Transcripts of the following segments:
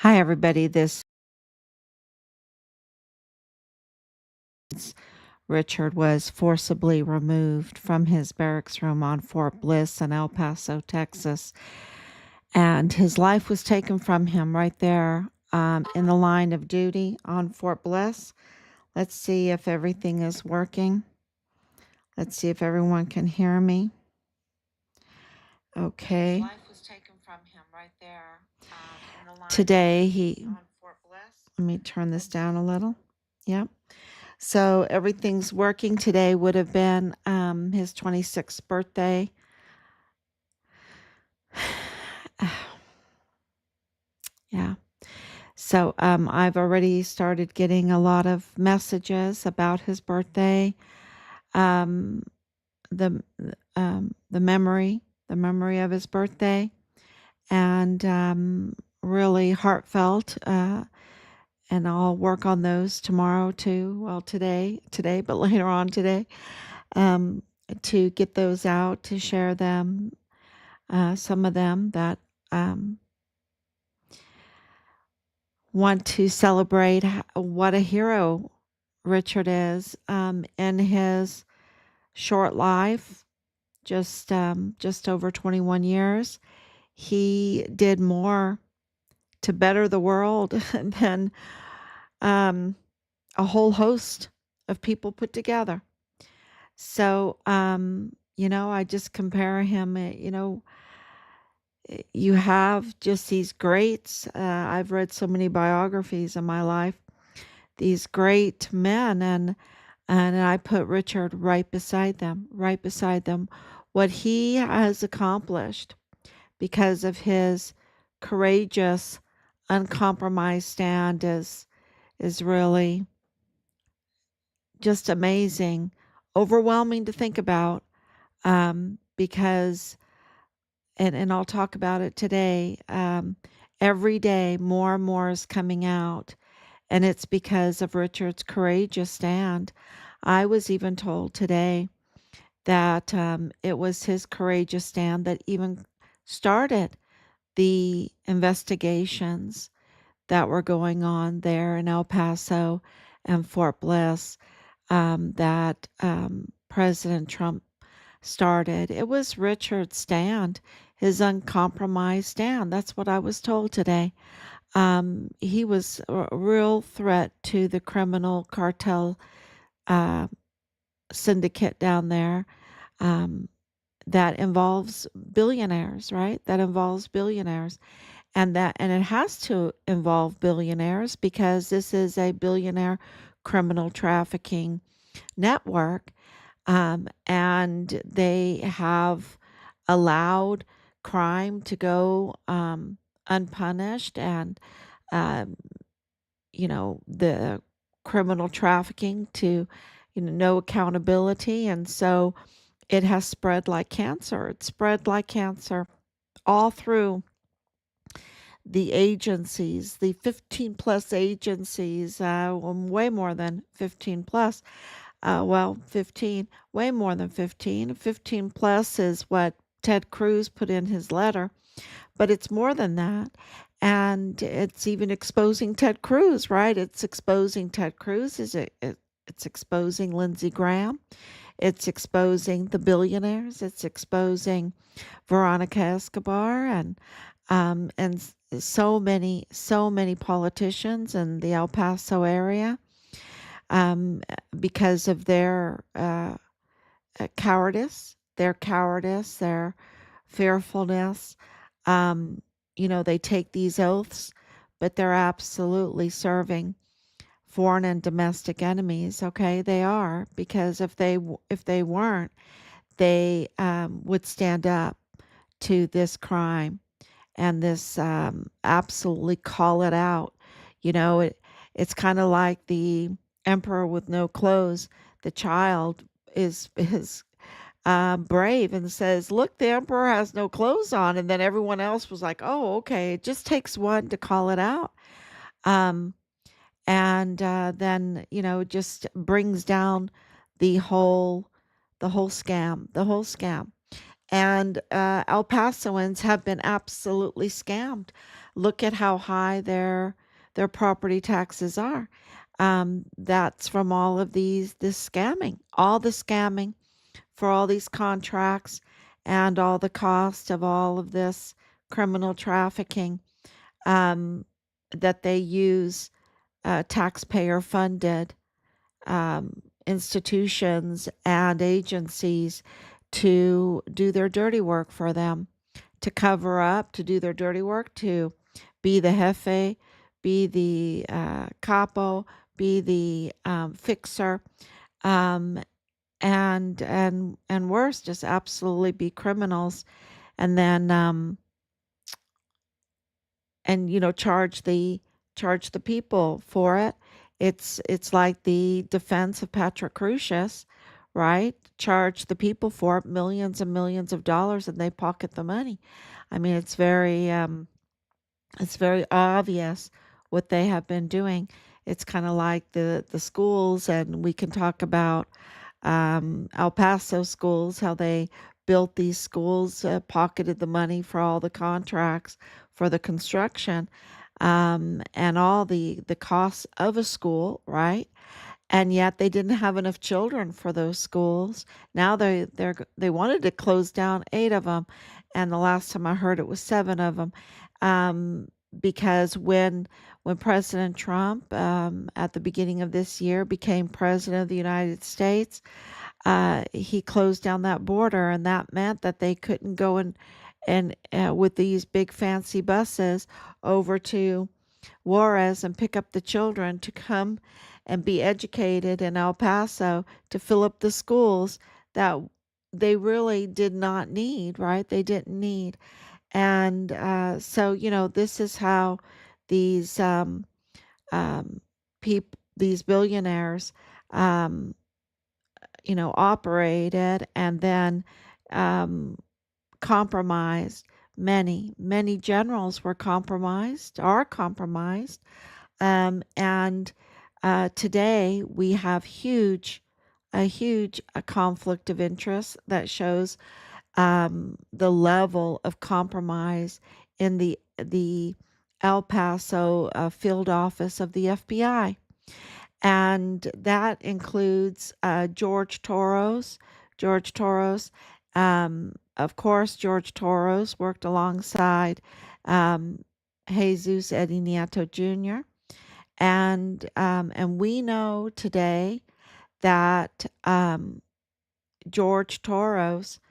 Hi, everybody. This Richard was forcibly removed from his barracks room on Fort Bliss in El Paso, Texas, and his life was taken from him right there in the line of duty on Fort Bliss. Let's see if everything is working. Let's see if everyone can hear me. Okay. His life was taken from him right there in the line today. On Fort Bliss. Let me turn this down a little. Yep. So everything's working. Today would have been his 26th birthday. Yeah. So I've already started getting a lot of messages about his birthday. Um, the the memory of his birthday, and really heartfelt. And I'll work on those tomorrow too. Well, today, but later on today. Um, to get those out, to share them, some of them that want to celebrate what a hero Richard is in his short life, just over 21 years. He did more to better the world than a whole host of people put together. So, I just compare him, you have just these greats. I've read so many biographies in my life, these great men, and I put Richard right beside them, What he has accomplished because of his courageous, uncompromised stand is really just amazing, overwhelming to think about, because and I'll talk about it today. Every day, more and more is coming out, and it's because of Richard's courageous stand. I was even told today that it was his courageous stand that even started the investigations that were going on there in El Paso and Fort Bliss, that President Trump started. It was Richard's stand, his uncompromised stand. That's what I was told today. He was a real threat to the criminal cartel uh, syndicate down there, um, that involves billionaires, right? That involves billionaires. And it has to involve billionaires because this is a billionaire criminal trafficking network. And they have allowed crime to go unpunished, and um, the criminal trafficking to no accountability, and so it has spread like cancer. It's spread like cancer all through the agencies, the 15 plus agencies, way more than 15 plus. 15, way more than 15. 15 plus is what Ted Cruz put in his letter, but it's more than that. And it's even exposing Ted Cruz, right? It's exposing Ted Cruz. It's exposing Lindsey Graham. It's exposing the billionaires. It's exposing Veronica Escobar and so many politicians in the El Paso area, um, because of their cowardice, their fearfulness. They take these oaths, but they're absolutely serving foreign and domestic enemies. Okay, they are, because if they weren't, they would stand up to this crime and this absolutely call it out. It's kind of like the emperor with no clothes. The child is brave and says, "Look, the emperor has no clothes on," and then everyone else was like, "Oh, okay." It just takes one to call it out, um, and then it just brings down the whole scam, And El Pasoans have been absolutely scammed. Look at how high their property taxes are. That's from all of this scamming, all the scamming for all these contracts and all the cost of all of this criminal trafficking, um, that they use taxpayer funded institutions and agencies to do their dirty work for them, to cover up, to do their dirty work, to be the jefe, be the capo, be the fixer, um, and worse, just absolutely be criminals, and then and charge the people for it. It's like the defense of Patrick Crucius, right? Charge the people for it millions and millions of dollars, and they pocket the money. I mean, it's very obvious what they have been doing. It's kind of like the schools, and we can talk about El Paso schools, how they built these schools, pocketed the money for all the contracts for the construction, and all the costs of a school, right? And yet they didn't have enough children for those schools. Now they wanted to close down 8 of them, and the last time I heard it was 7 of them. Um, because when President Trump, at the beginning of this year, became president of the United States, he closed down that border, and that meant that they couldn't go and with these big fancy buses over to Juarez and pick up the children to come and be educated in El Paso to fill up the schools that they really did not need, right? They didn't need. And so, this is how these um, these billionaires, um, operated, and then um, compromised. Many generals were compromised, are compromised, and today we have a huge conflict of interest that shows the level of compromise in the El Paso field office of the FBI, and that includes George Toros. Of course, George Toros worked alongside um, Jesus Eddie Nieto Jr. And we know today that George Toros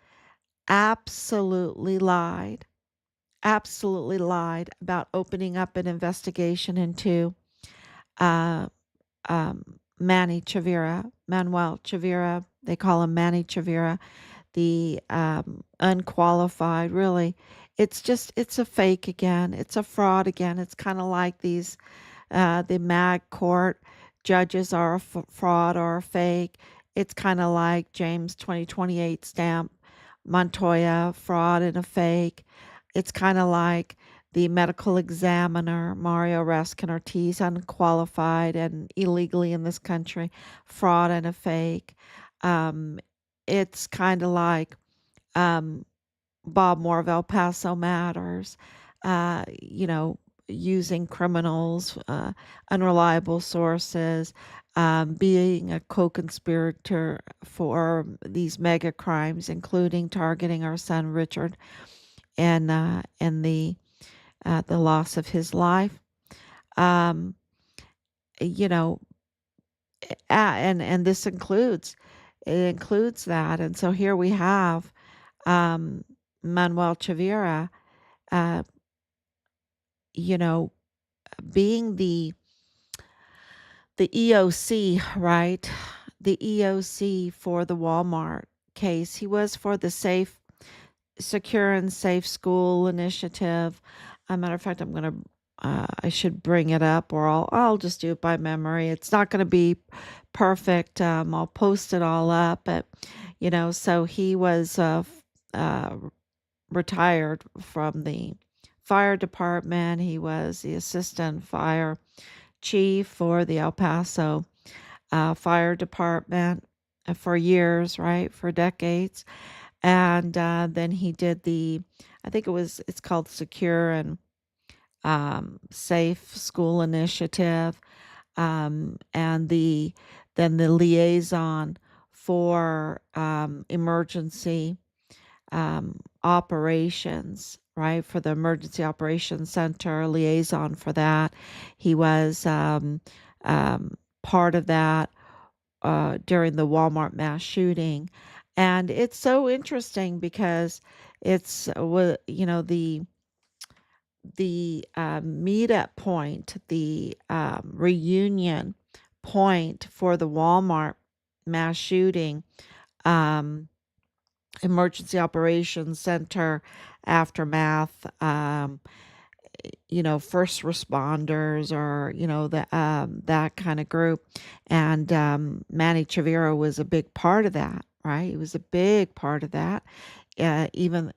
absolutely lied about opening up an investigation into uh, Manuel Chavira. They call him Manny Chavira, the unqualified. Really, it's a fake again. It's a fraud again. It's kind of like these the mag court judges are a fraud or a fake. It's kind of like James 2028 stamp Montoya, fraud and a fake. It's kind of like the medical examiner, Mario Raskin Ortiz, unqualified and illegally in this country, fraud and a fake. Um, it's kind of like um, Bob Moore of El Paso Matters, uh, you know, using criminals, unreliable sources, being a co-conspirator for these mega crimes, including targeting our son Richard and the loss of his life. Um, you know, and this includes that, and so here we have um, Manuel Chavira, uh, you know, being the EOC, right? The EOC for the Walmart case. He was for the Secure and Safe School Initiative. As a matter of fact, I should bring it up, or I'll just do it by memory. It's not going to be perfect. I'll post it all up, but so he was uh, retired from the fire department. He was the assistant fire chief for the El Paso fire department for years, right? For decades. And then he did I think it's called Secure and Safe School Initiative, and then the liaison for emergency operations, right? For the Emergency Operations Center liaison for that. He was part of that during the Walmart mass shooting. And it's so interesting because the meetup point, the reunion point for the Walmart mass shooting, um, emergency operations center aftermath, first responders, or that kind of group. And Manny Chavira was a big part of that, right? He was a big part of that. Even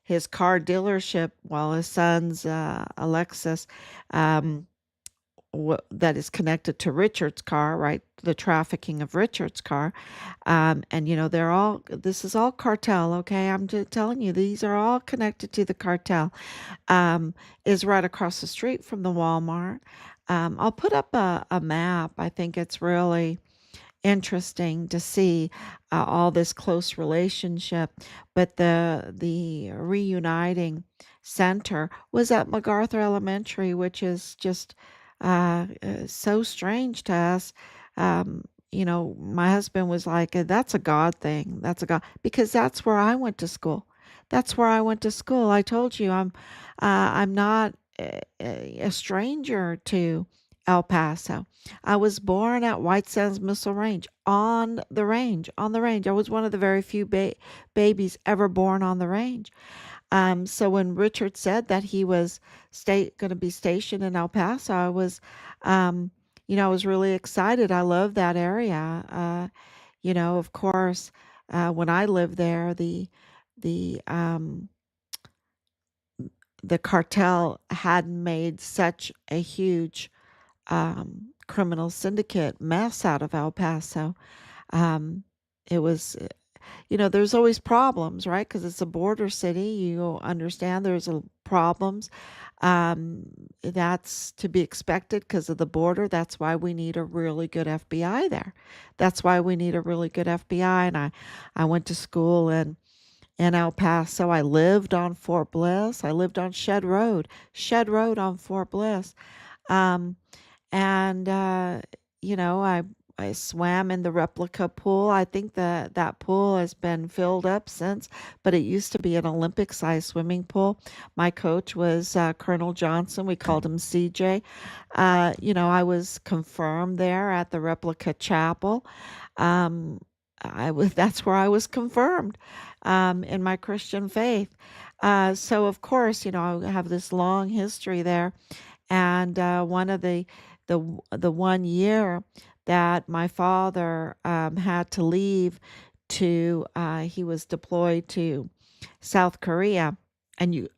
his car dealership, while his son's Alexis, um, that is connected to Richard's car, right? The trafficking of Richard's car. And this is all cartel, okay? I'm just telling you, these are all connected to the cartel. um, is right across the street from the Walmart. I'll put up a map. I think it's really interesting to see all this close relationship. But the reuniting center was at MacArthur Elementary, which is just so strange to us. My husband was like, "That's a God thing. That's a God," because that's where I went to school. That's where I went to school. I told you I'm not a stranger to El Paso. I was born at White Sands Missile Range, on the range. I was one of the very few babies ever born on the range. So when Richard said that he was going to be stationed in El Paso, um, I was really excited. I love that area. Of course, when I lived there, the um, the cartel had made such a huge criminal syndicate mess out of El Paso. Um, it was, there's always problems, right? Because it's a border city. You understand there's problems. That's to be expected because of the border. That's why we need a really good FBI there. That's why we need a really good FBI. And I went to school in El Paso. I lived on Fort Bliss. I lived on Shed Road on Fort Bliss. Um, and I swam in the replica pool. I think that pool has been filled up since, but it used to be an Olympic-sized swimming pool. My coach was Colonel Johnson. We called him CJ. I was confirmed there at the replica chapel. Um, that's where I was confirmed in my Christian faith. So of course, I have this long history there. And one of the 1 year that my father had to leave he was deployed to South Korea, and you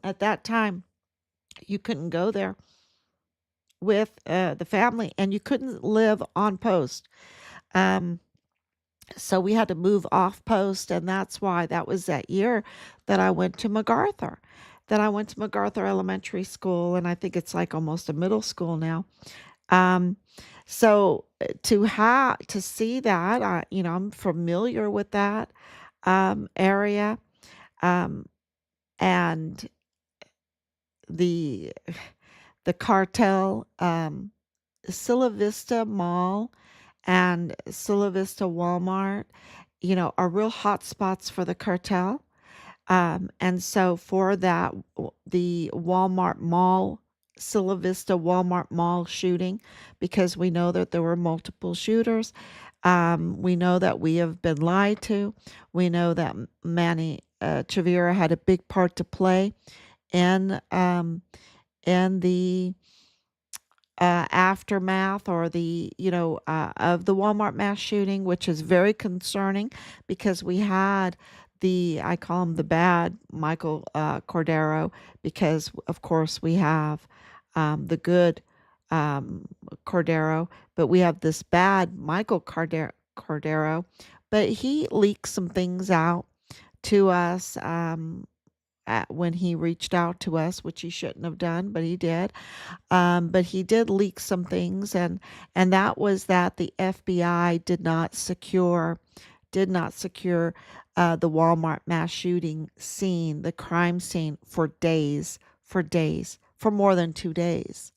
at that time you couldn't go there with the family, and you couldn't live on post. Um, so we had to move off post, and that's why that was that year that I went to MacArthur. That I went to MacArthur Elementary School, and I think it's like almost a middle school now. Um, so to see that, I'm familiar with that area, um, and the the cartel, Silla Vista Mall and Silla Vista Walmart, are real hot spots for the cartel. And so for that, the Walmart Mall, Silla Vista Walmart Mall shooting, because we know that there were multiple shooters. We know that we have been lied to. We know that Manny Chavira had a big part to play in the aftermath, or of the Walmart mass shooting, which is very concerning because we had I call him the bad Michael Cordero, because of course we have the good Cordero, but we have this bad Michael Cordero. but he leaked some things out to us when he reached out to us, which he shouldn't have done, but he did. But he did leak some things, and that was that the FBI did not secure the Walmart mass shooting scene, the crime scene, for more than 2 days.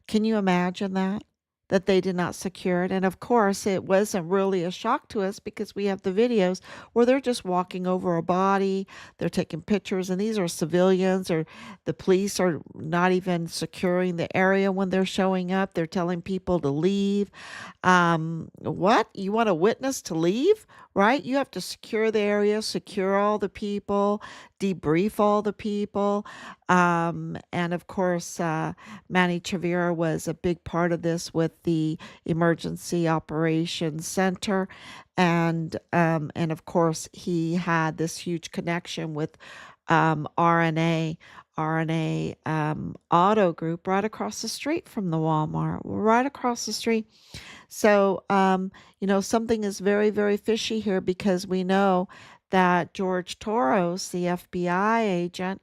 Can you imagine that? That they did not secure it. And of course, it wasn't really a shock to us because we have the videos where they're just walking over a body, they're taking pictures, and these are civilians, or the police are not even securing the area when they're showing up. They're telling people to leave. What? You want a witness to leave? Right? You have to secure the area, secure all the people, debrief all the people. And of course, Manny Chavira was a big part of this with the Emergency Operations Center. And of course, he had this huge connection with RNA Auto Group right across the street from the Walmart, right across the street. So, something is very, very fishy here because we know that George Toros, the FBI agent,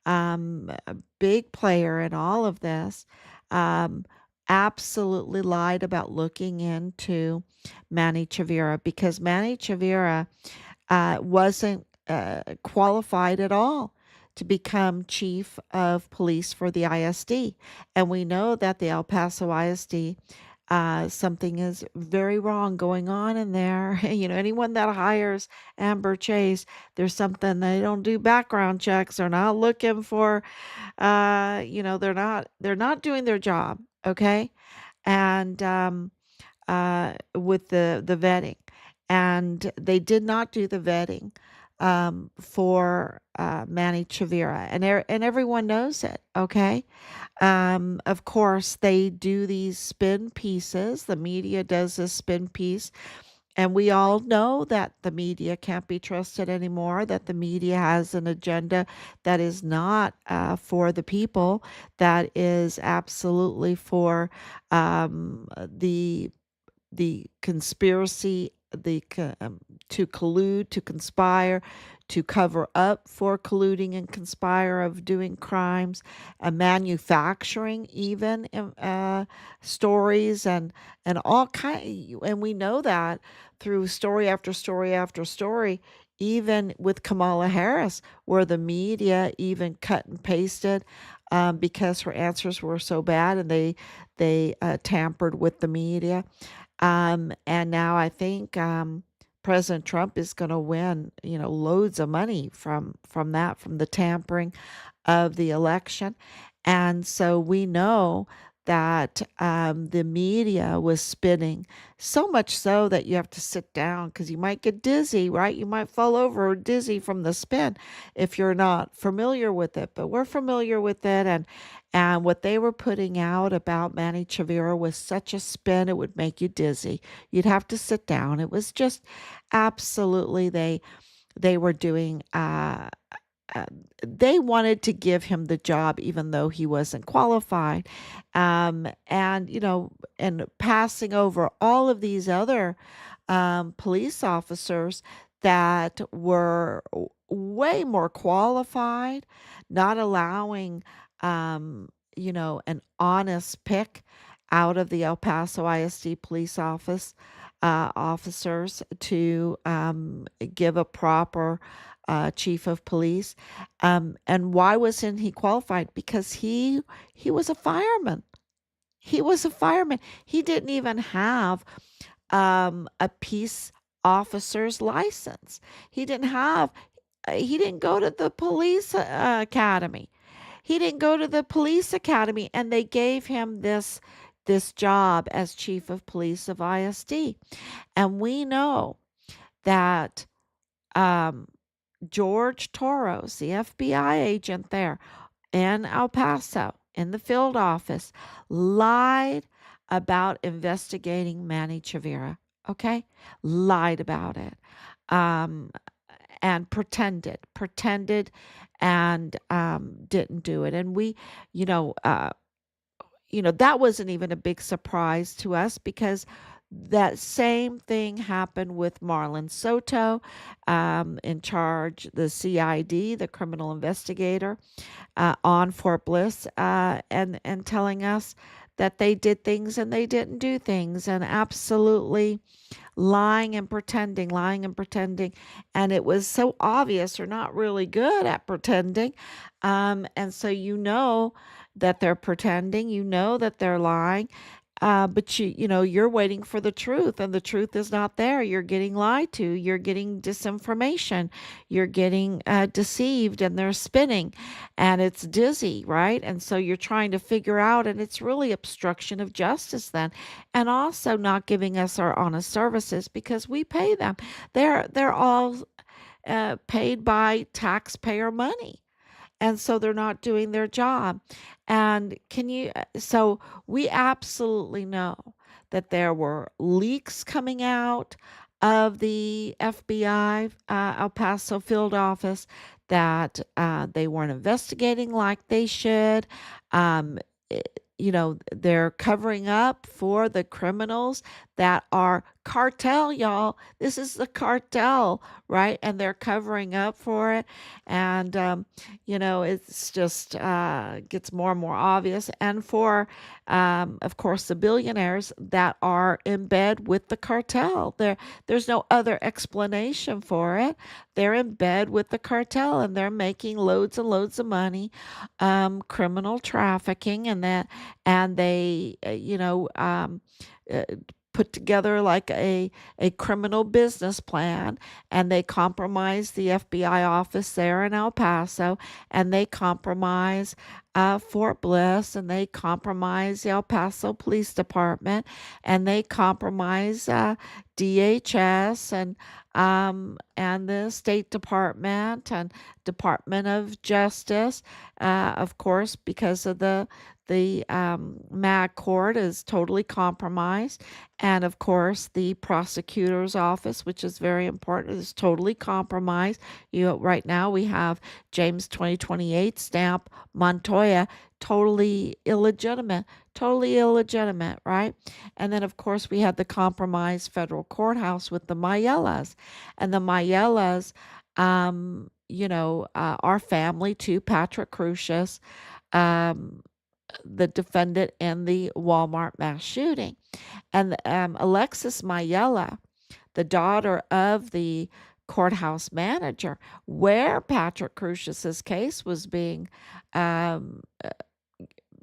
a big player in all of this, um, absolutely lied about looking into Manny Chavira because Manny Chavira wasn't qualified at all to become chief of police for the ISD. And we know that the El Paso ISD, something is very wrong going on in there. Anyone that hires Amber Chase, there's something. They don't do background checks. They're not looking for, they're not doing their job. Okay. And with the vetting, and they did not do the vetting for Manny Chavira, and everyone knows it. Okay, of course they do these spin pieces. The media does this spin piece, and we all know that the media can't be trusted anymore, that the media has an agenda that is not for the people, that is absolutely for the conspiracy, to collude, to conspire, to cover up for colluding and conspire of doing crimes, manufacturing even stories and all kind. And we know that through story after story after story. Even with Kamala Harris, where the media even cut and pasted because her answers were so bad, and they tampered with the media. And now I think President Trump is going to win, loads of money from the tampering of the election. And so we know that the media was spinning so much so that you have to sit down because you might get dizzy, right? You might fall over or dizzy from the spin if you're not familiar with it. But we're familiar with it, and what they were putting out about Manny Chavira was such a spin it would make you dizzy. You'd have to sit down. It was just absolutely they were doing uh, they wanted to give him the job even though he wasn't qualified. And passing over all of these other police officers that were way more qualified, not allowing, an honest pick out of the El Paso ISD police officers to give a proper chief of police. And why wasn't he qualified? Because he was a fireman. He was a fireman. He didn't even have a peace officer's license. He didn't have. He didn't go to the police academy. He didn't go to the police academy, and they gave him this job as chief of police of ISD. And we know that um, George Toros, the FBI agent there in El Paso, in the field office, lied about investigating Manny Chavira. Okay, lied about it, um, and pretended, and didn't do it. And we, you know, uh, that wasn't even a big surprise to us because That same thing happened with Marlon Soto, in charge, the CID, the criminal investigator, on Fort Bliss, and telling us that they did things and they didn't do things, and absolutely lying and pretending. And it was so obvious they're not really good at pretending. And so that they're pretending, that they're lying. But you're waiting for the truth, and the truth is not there. You're getting lied to. You're getting disinformation. You're getting deceived, and they're spinning, and it's dizzy, right? And so you're trying to figure out, and it's really obstruction of justice then, and also not giving us our honest services because we pay them. They're all paid by taxpayer money, and so they're not doing their job. And so we absolutely know that there were leaks coming out of the FBI El Paso field office, that they weren't investigating like they should. Um, they're covering up for the criminals that are cartel, y'all. This is the cartel, right? And they're covering up for it. And, it's just gets more and more obvious. And for, of course, the billionaires that are in bed with the cartel, there's no other explanation for it. They're in bed with the cartel, and they're making loads and loads of money, criminal trafficking, and they, uh, put together like a criminal business plan, and they compromise the FBI office there in El Paso, and they compromise Fort Bliss, and they compromise the El Paso Police Department, and they compromise DHS, and the State Department and Department of Justice, of course, because of the MAG court is totally compromised. And of course, the prosecutor's office, which is very important, is totally compromised. Right now we have James 2028 stamp Montoya, totally illegitimate, right? And then, of course, we had the compromised federal courthouse with the Mayellas. And the Mayellas, our family too, Patrick Crucius, um, the defendant in the Walmart mass shooting. And Alexis Mayella, the daughter of the courthouse manager, where Patrick Crucius's case was being, um,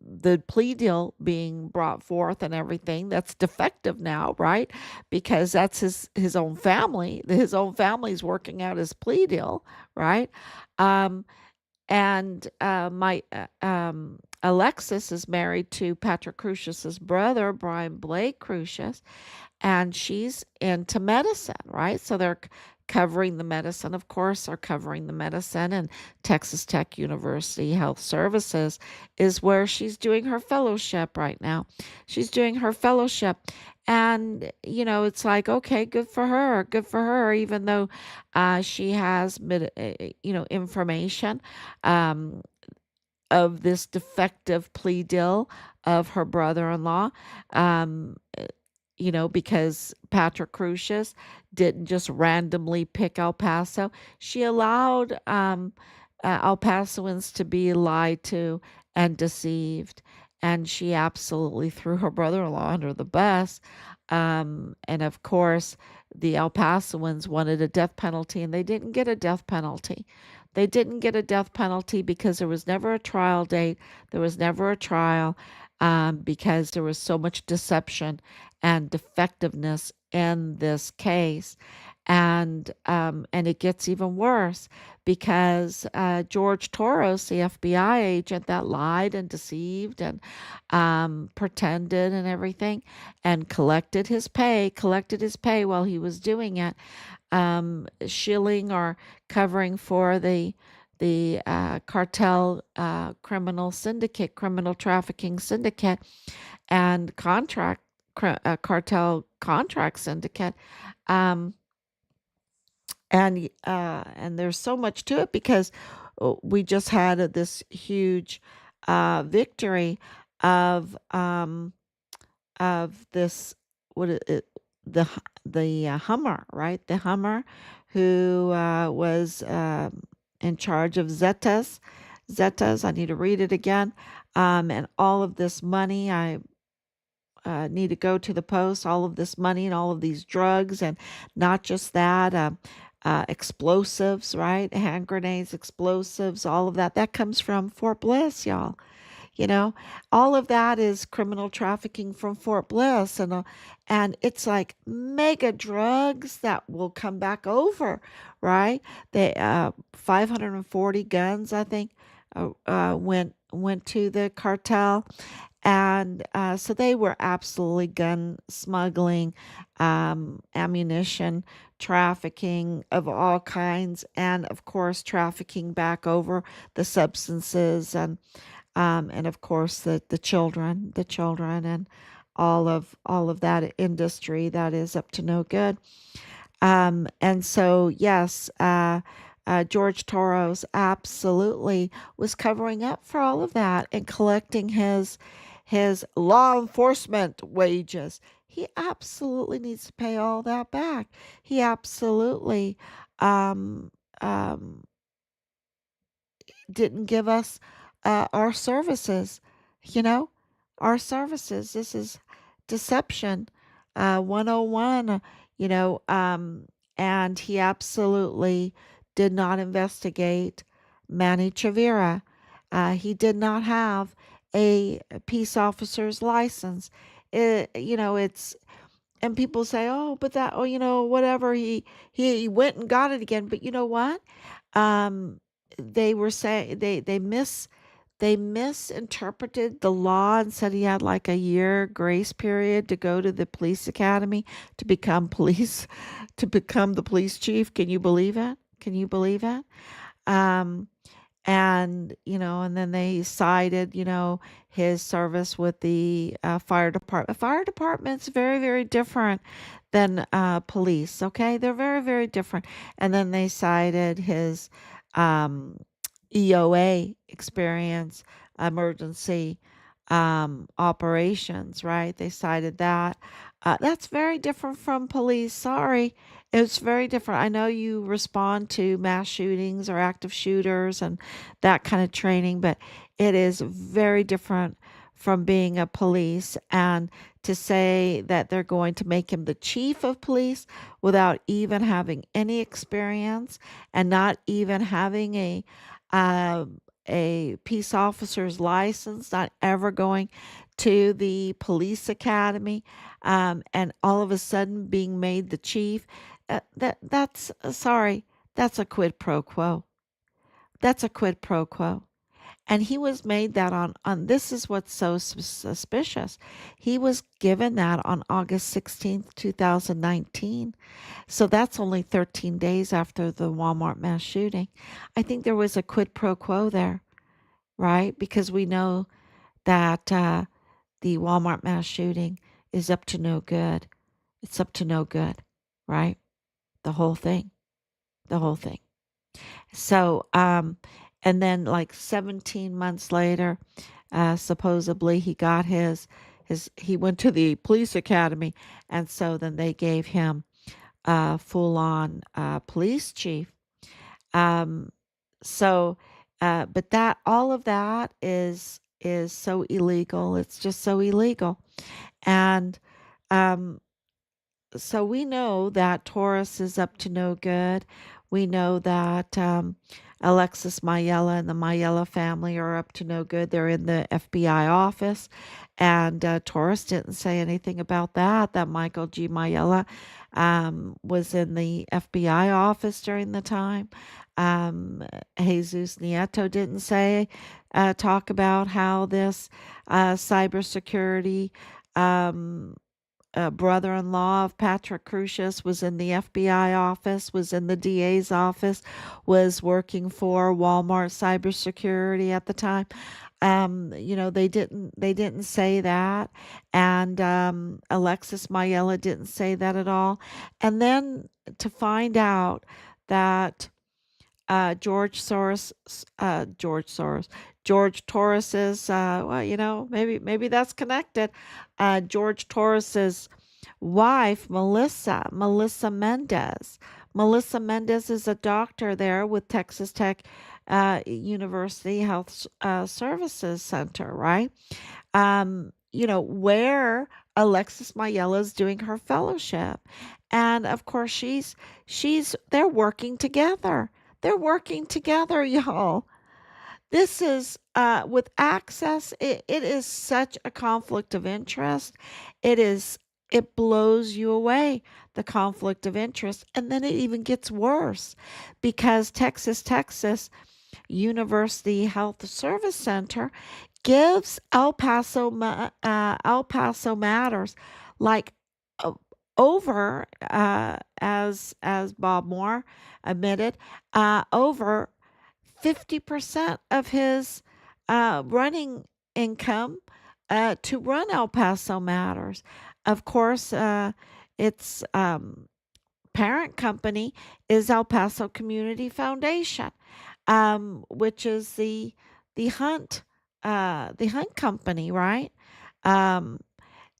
the plea deal being brought forth and everything, that's defective now, right? Because that's his own family. His own family's working out his plea deal, right? Um, and my Alexis is married to Patrick Crucius's brother, Brian Blake Crucius, and she's into medicine, right? So they're covering the medicine, of course, are covering the medicine, and Texas Tech University Health Services is where she's doing her fellowship right now. She's doing her fellowship. And, it's like, okay, good for her, even though she has, information um, of this defective plea deal of her brother-in-law, um, because Patrick Crucius didn't just randomly pick El Paso. She allowed El Pasoans to be lied to and deceived, and she absolutely threw her brother-in-law under the bus. And of course, the El Pasoans wanted a death penalty, and they didn't get a death penalty. They didn't get a death penalty because there was never a trial date. There was never a trial, because there was so much deception and defectiveness in this case. And it gets even worse because George Torres, the FBI agent that lied and deceived and pretended and everything, and collected his pay while he was doing it, shilling or covering for the cartel, criminal trafficking syndicate, and cartel contract syndicate. Um, and there's so much to it because we just had this huge victory of this, what the Hummer, right? The Hummer, who was in charge of Zetas. I need to read it again. And all of this money, I need to go to the post. All of this money and all of these drugs, and not just that. Explosives, right? Hand grenades, explosives, all of that. That comes from Fort Bliss, y'all. You know, all of that is criminal trafficking from Fort Bliss, and it's like mega drugs that will come back over, right? They 540 guns, I think, went to the cartel, and so they were absolutely gun smuggling, ammunition trafficking of all kinds, and of course trafficking back over the substances, and of course the children, and all of that industry that is up to no good. And so yes, George Toros absolutely was covering up for all of that and collecting his law enforcement wages. He absolutely needs to pay all that back. He absolutely um, um, didn't give us our services, you know, our services. This is deception 101, you know, and he absolutely did not investigate Manny Chavira. He did not have a peace officer's license. It's and people say, "Oh, but that, oh, whatever. He went and got it again." But you know what? Um, they were saying they misinterpreted the law and said he had like a year grace period to go to the police academy to become police to become the police chief. Can you believe it? Can you believe it? Um, and then they cited his service with the fire department. Fire department's very, very different than police. Okay, they're very, very different. And then they cited his um, EOA experience, emergency operations, right? They cited that. That's very different from police. Sorry, it's very different. I know you respond to mass shootings or active shooters and that kind of training, but it is very different from being a police. And to say that they're going to make him the chief of police without even having any experience and not even having uh, a peace officer's license, not ever going to the police academy, and all of a sudden being made the chief. That's sorry, that's a quid pro quo. That's a quid pro quo. And he was made that on this is what's so suspicious. He was given that on August 16th, 2019. So that's only 13 days after the Walmart mass shooting. I think there was a quid pro quo there, right? Because we know that the Walmart mass shooting is up to no good. It's up to no good, right? The whole thing, the whole thing. So, and then like 17 months later, supposedly he got he went to the police academy, and so then they gave him a full on police chief. Um, so, but that all of that is so illegal. It's just so illegal, and um, so we know that Taurus is up to no good. We know that Alexis Mayella and the Mayella family are up to no good. They're in the FBI office, and Taurus didn't say anything about that. That Michael G. Mayella was in the FBI office during the time. Um, Jesus Nieto didn't talk about how this cybersecurity. Um, Brother-in-law of Patrick Crucius was in the FBI office, was in the DA's office, was working for Walmart cybersecurity at the time. They didn't say that, and Alexis Mayella didn't say that at all. And then to find out that George Torres's, well, maybe that's connected. George Torres's wife, Melissa Mendez. Melissa Mendez is a doctor there with Texas Tech University Health Services Center, right? Where Alexis Mayela is doing her fellowship. And of course they're working together. They're working together, y'all. This is with access, it is such a conflict of interest. It blows you away, the conflict of interest. And then it even gets worse because Texas University Health Service Center gives El Paso Matters like o- over as Bob Moore admitted, over 50% of his running income to run El Paso Matters. Of course, its parent company is El Paso Community Foundation, which is the hunt company, right? Um,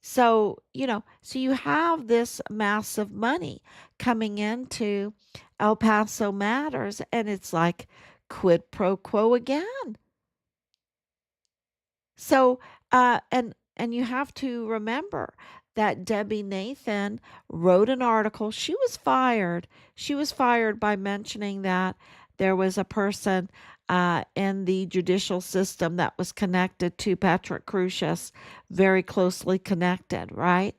so you have this massive money coming into El Paso Matters, and it's like quid pro quo again. So, and you have to remember that Debbie Nathan wrote an article. She was fired. She was fired by mentioning that there was a person in the judicial system that was connected to Patrick Crucius, very closely connected, right?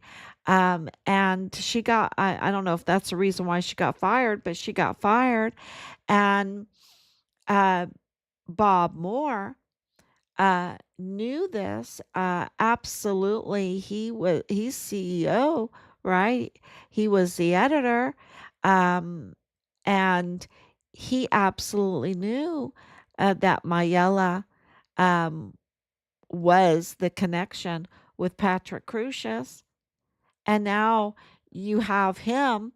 And I don't know if that's the reason why she got fired, but she got fired. And uh, Bob Moore knew this. Absolutely, he's CEO, right? He was the editor, um, and he absolutely knew that Mayela um, was the connection with Patrick Crucius, and now you have him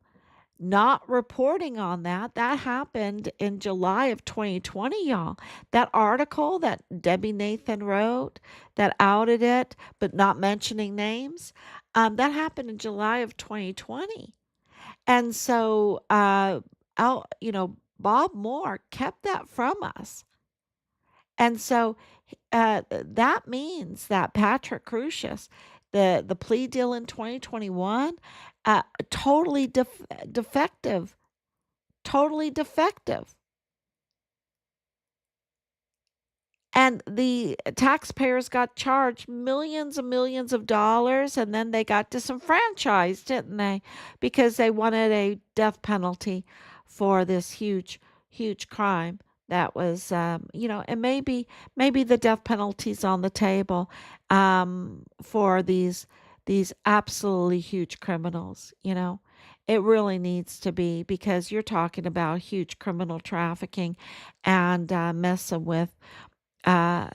not reporting on that. That happened in July of 2020, y'all. That article that Debbie Nathan wrote that outed it, but not mentioning names, that happened in July of 2020. And so, Bob Moore kept that from us. And so that means that Patrick Crucius, the plea deal in 2021, totally defective, totally defective. And the taxpayers got charged millions and millions of dollars, and then they got disenfranchised, didn't they? Because they wanted a death penalty for this huge, huge crime that was, and maybe the death penalty's on the table for these absolutely huge criminals. It really needs to be because you're talking about huge criminal trafficking and messing with uh,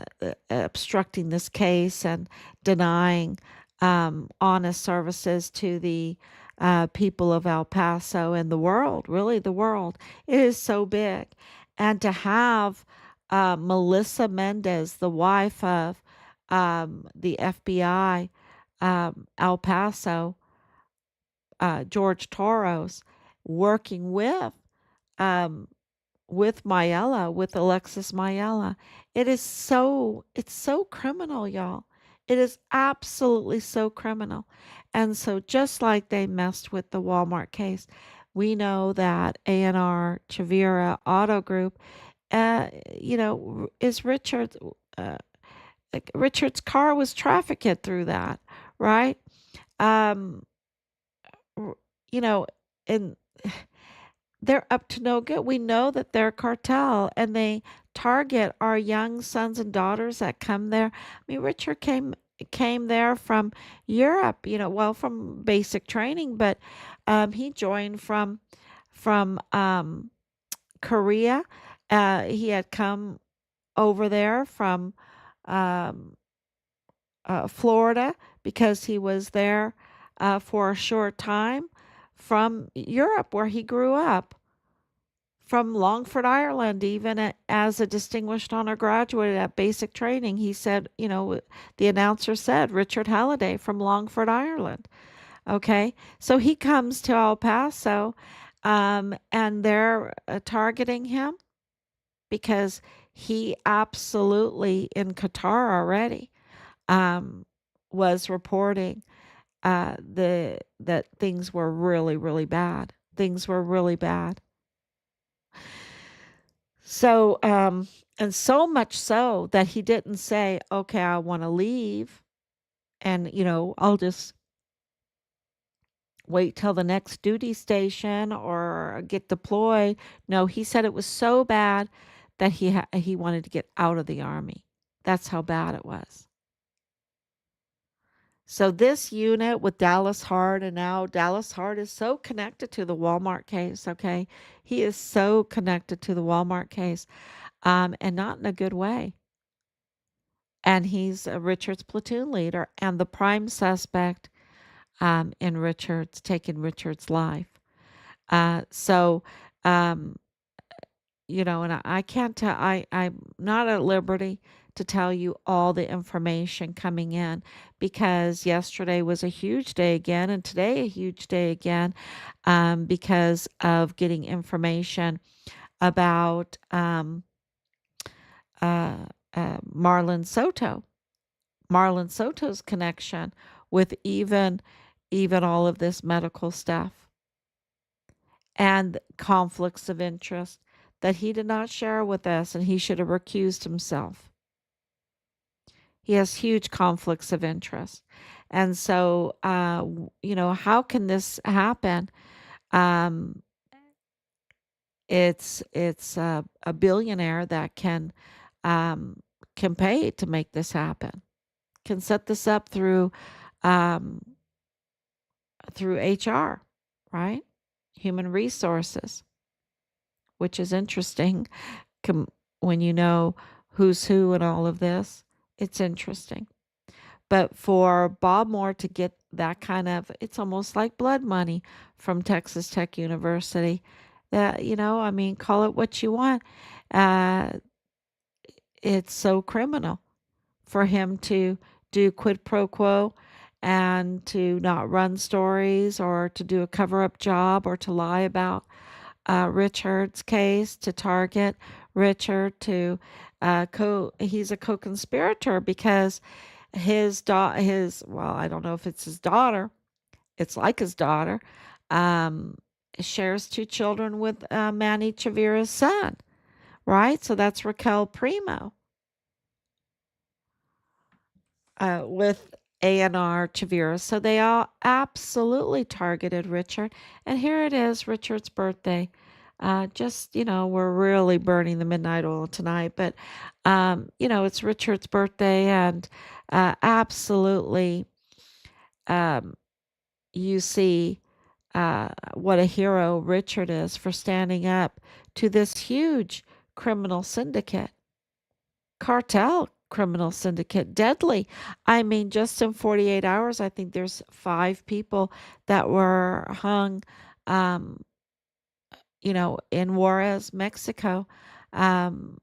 obstructing this case and denying honest services to the people of El Paso and the world, really the world. It is so big. And to have Melissa Mendez, the wife of the FBI, El Paso, George Torres, working um, with Mayela, with Alexis Mayela. It's so criminal, y'all. It is absolutely so criminal. And so just like they messed with the Walmart case, we know that A&R Chavira Auto Group, is uh, Richard's car was trafficked through that, right? Um, r- you know, and they're up to no good. We know that they're a cartel and they target our young sons and daughters that come there. I mean, Richard came there from Europe, well, from basic training, but he joined from Korea. He had come over there from um, Florida because he was there for a short time from Europe where he grew up from Longford, Ireland, even as a distinguished honor graduate at basic training. He said, the announcer said, Richard Halliday from Longford, Ireland. Okay. So he comes to El Paso, and they're targeting him because he absolutely in Qatar already um, was reporting the that things were really, really bad. Things were really bad. So, and so much so that he didn't say, okay, I want to leave and, I'll just wait till the next duty station or get deployed. No, he said it was so bad that he wanted to get out of the army. That's how bad it was. So this unit with Dallas Hart, and now Dallas Hart is so connected to the Walmart case, okay? He is so connected to the Walmart case, and not in a good way. And he's Richard's platoon leader and the prime suspect in taking Richard's life. So, um, and I can't tell, I'm not at liberty to tell you all the information coming in because yesterday was a huge day again and today a huge day again because of getting information about uh, Marlon Soto. Marlon Soto's connection with even all of this medical stuff and conflicts of interest that he did not share with us and he should have recused himself. He has huge conflicts of interest. And so, how can this happen? Um, it's a billionaire that um, can pay to make this happen, can set this up um, through HR, right? Human resources, which is interesting when you know who's who and all of this. It's interesting. But for Bob Moore to get that kind of, it's almost like blood money from Texas Tech University. That, I mean, call it what you want. Uh, it's so criminal for him to do quid pro quo and to not run stories or to do a cover up job or to lie about Richard's case, to target Richard, to he's a co-conspirator because well, I don't know if it's his daughter, it's like his daughter, um, shares two children with Manny Chavira's son, right? So that's Raquel Primo with A&R Chavira. So they all absolutely targeted Richard. And here it is, Richard's birthday. We're really burning the midnight oil tonight, but, it's Richard's birthday and absolutely um, you see what a hero Richard is for standing up to this huge criminal syndicate, cartel criminal syndicate, deadly. I mean, just in 48 hours, I think there's 5 people that were hung, um, in Juarez, Mexico. Um,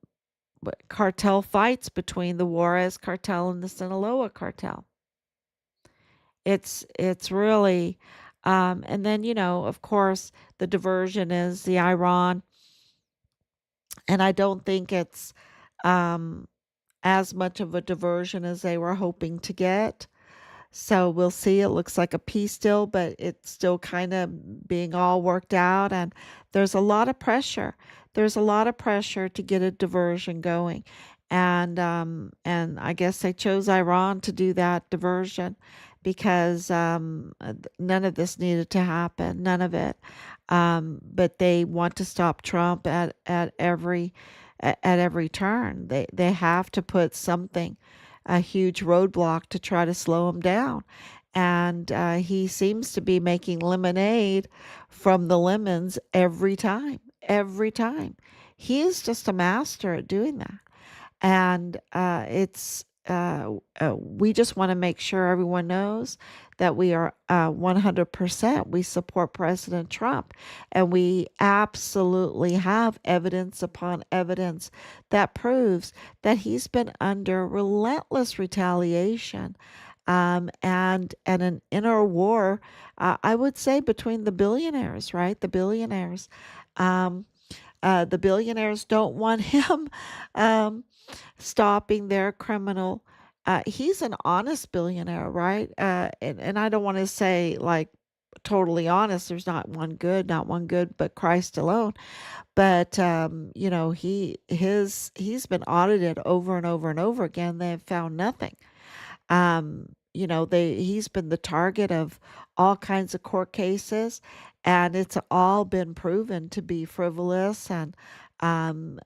Cartel fights between the Juarez cartel and the Sinaloa cartel. It's really, and then of course, the diversion is the Iran, and I don't think it's um, as much of a diversion as they were hoping to get. So we'll see. It looks like a peace deal, but it's still kind of being all worked out. And there's a lot of pressure. There's a lot of pressure to get a diversion going. And I guess they chose Iran to do that diversion because none of this needed to happen. None of it. But they want to stop Trump at every turn. They have to put something, a huge roadblock to try to slow him down. And he seems to be making lemonade from the lemons every time. Every time. He is just a master at doing that. And we just want to make sure everyone knows that we are 100%. We support President Trump, and we absolutely have evidence upon evidence that proves that he's been under relentless retaliation and an inner war, I would say, between the billionaires, right? Um, the billionaires don't want him um, stopping their criminal. He's an honest billionaire, right? And I don't want to say like totally honest. There's not one good, but Christ alone. But he's been audited over and over and over again. They have found nothing. He's been the target of all kinds of court cases, and it's all been proven to be frivolous and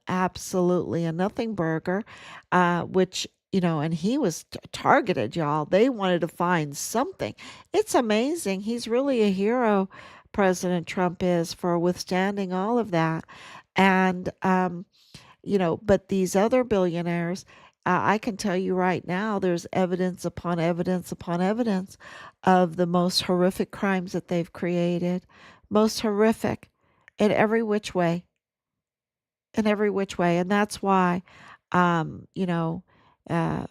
absolutely a nothing burger, which and he was targeted, y'all. They wanted to find something. It's amazing. He's really a hero, President Trump is, for withstanding all of that. And but these other billionaires, I can tell you right now, there's evidence upon evidence upon evidence of the most horrific crimes that they've created. Most horrific in every which way, in every which way. And that's why, um, you know, uh,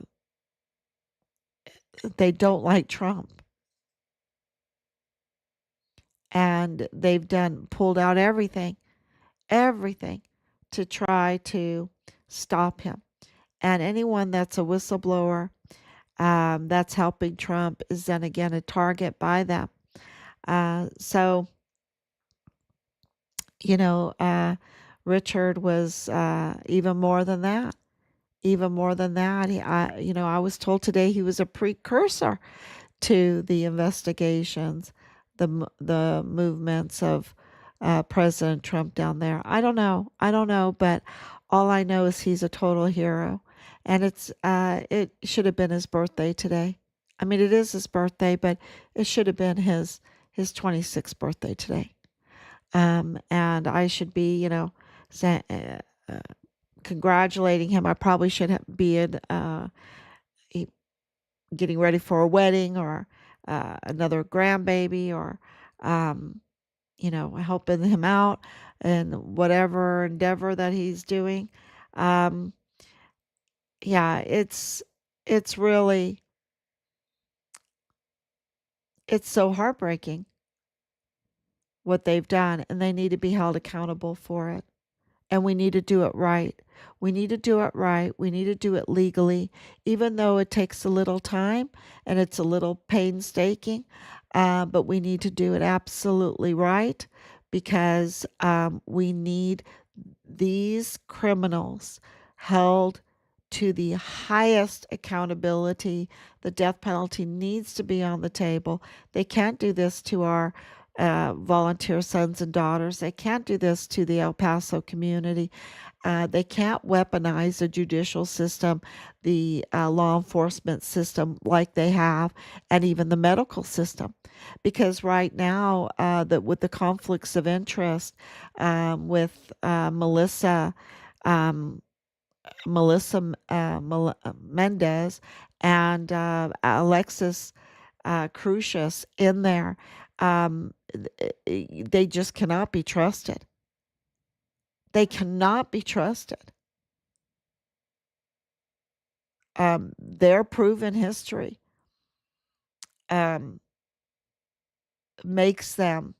they don't like Trump. And they've pulled out everything to try to stop him. And anyone that's a whistleblower, that's helping Trump, is then again a target by them. So, you know, uh, Richard was even more than that. Even more than that, I was told today he was a precursor to the investigations, the movements of President Trump down there. I don't know, but all I know is he's a total hero, and it should have been his birthday today. I mean, it is his birthday, but it should have been his 26th birthday today. And I should be, say, congratulating him. I probably should be in getting ready for a wedding or another grandbaby, or um, helping him out in whatever endeavor that he's doing. Um, yeah, it's really it's so heartbreaking what they've done, and they need to be held accountable for it. And we need to do it right. We need to do it right. We need to do it legally, even though it takes a little time and it's a little painstaking. But we need to do it absolutely right, because we need these criminals held to the highest accountability. The death penalty needs to be on the table. They can't do this to our volunteer sons and daughters. They can't do this to the El Paso community. They can't weaponize the judicial system, the law enforcement system like they have, and even the medical system. Because right now, with the conflicts of interest, with um, Melissa Mendez and Alexis Crucius in there, they just cannot be trusted. They cannot be trusted. Their proven history um, makes them,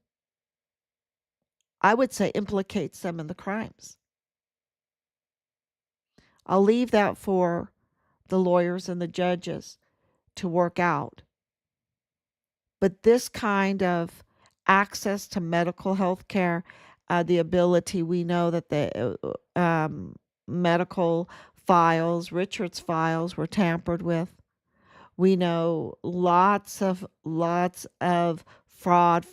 I would say, implicates them in the crimes. I'll leave that for the lawyers and the judges to work out. But this kind of access to medical health care, the ability, we know that the medical files, Richard's files, were tampered with. We know lots of fraud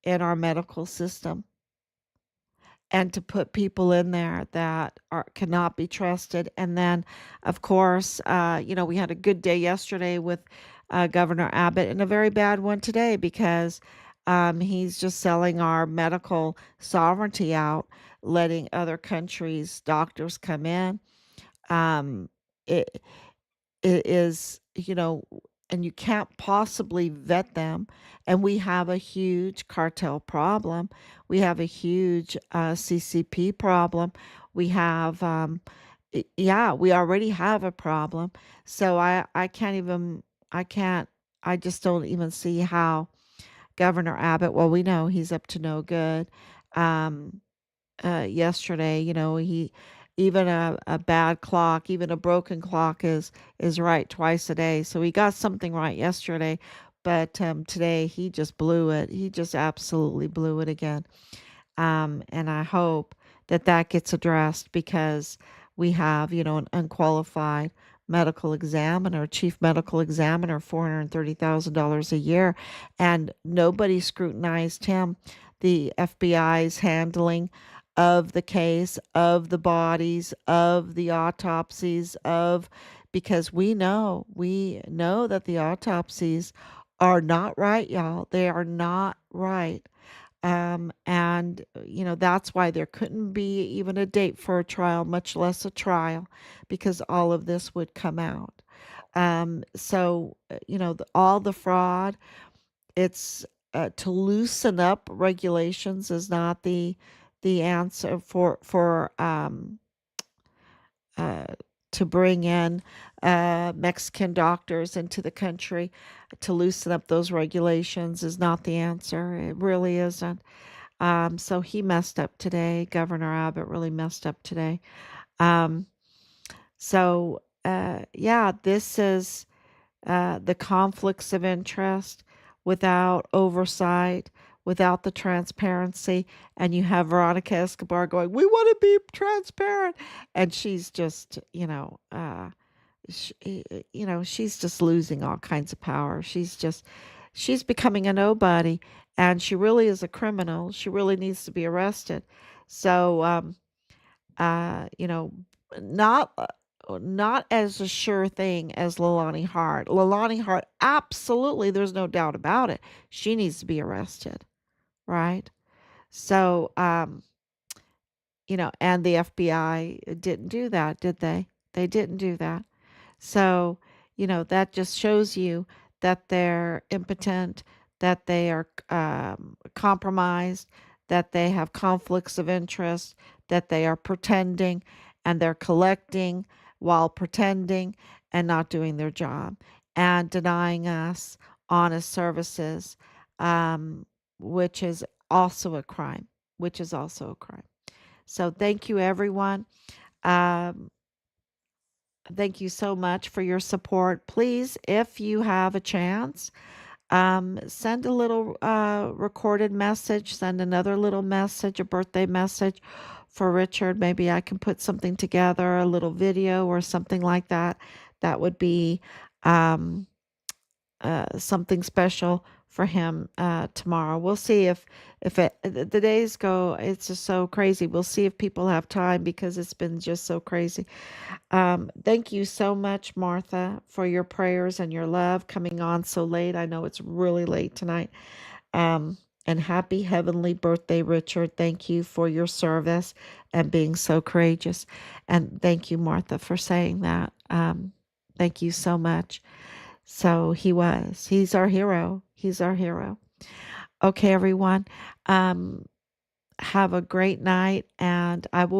in our medical system. And to put people in there that cannot be trusted. And then, of course, we had a good day yesterday with Governor Abbott, and a very bad one today, because he's just selling our medical sovereignty out, letting other countries' doctors come in. Um, it, it is, and you can't possibly vet them. And we have a huge cartel problem. We have a huge CCP problem. We have, yeah, we already have a problem. So I can't even. I just don't even see how Governor Abbott, well, we know he's up to no good. Um, Yesterday, he even a bad clock, even a broken clock is right twice a day. So he got something right yesterday, but today he just blew it. He just absolutely blew it again. And I hope that that gets addressed because we have, an unqualified medical examiner, chief medical examiner, $430,000 a year, and nobody scrutinized him. The FBI's handling of the case, of the bodies, of the autopsies, because we know that the autopsies are not right, y'all. They are not right. And that's why there couldn't be even a date for a trial, much less a trial, because all of this would come out. So all the fraud, it's to loosen up regulations is not the answer uh, to bring in Mexican doctors into the country. To loosen up those regulations is not the answer. It really isn't. So he messed up today. Governor Abbott really messed up today. Um, yeah, this is the conflicts of interest without oversight, without the transparency. And you have Veronica Escobar going, "We want to be transparent." And she's just, she's just losing all kinds of power. She's becoming a nobody, and she really is a criminal. She really needs to be arrested. So, you know, not not as a sure thing as Lalani Hart. Lalani Hart, absolutely, there's no doubt about it. She needs to be arrested, right? So, and the FBI didn't do that, did they? They didn't do that. So, that just shows you that they're impotent, that they are compromised, that they have conflicts of interest, that they are pretending and they're collecting while pretending and not doing their job and denying us honest services, um, which is also a crime, which is also a crime. So, thank you, everyone. Um, Thank you so much for your support. Please, if you have a chance, send a little recorded message, send another little message, a birthday message for Richard. Maybe I can put something together, a little video or something like that. That would be um, something special for him tomorrow. We'll see if the days go. It's just so crazy. We'll see if people have time because it's been just so crazy. Thank you so much, Martha, for your prayers and your love coming on so late. I know it's really late tonight. Um, and happy heavenly birthday, Richard. Thank you for your service and being so courageous. And thank you, Martha, for saying that. Thank you so much. So he's our hero. He's our hero. Okay, everyone. Um, have a great night, and I will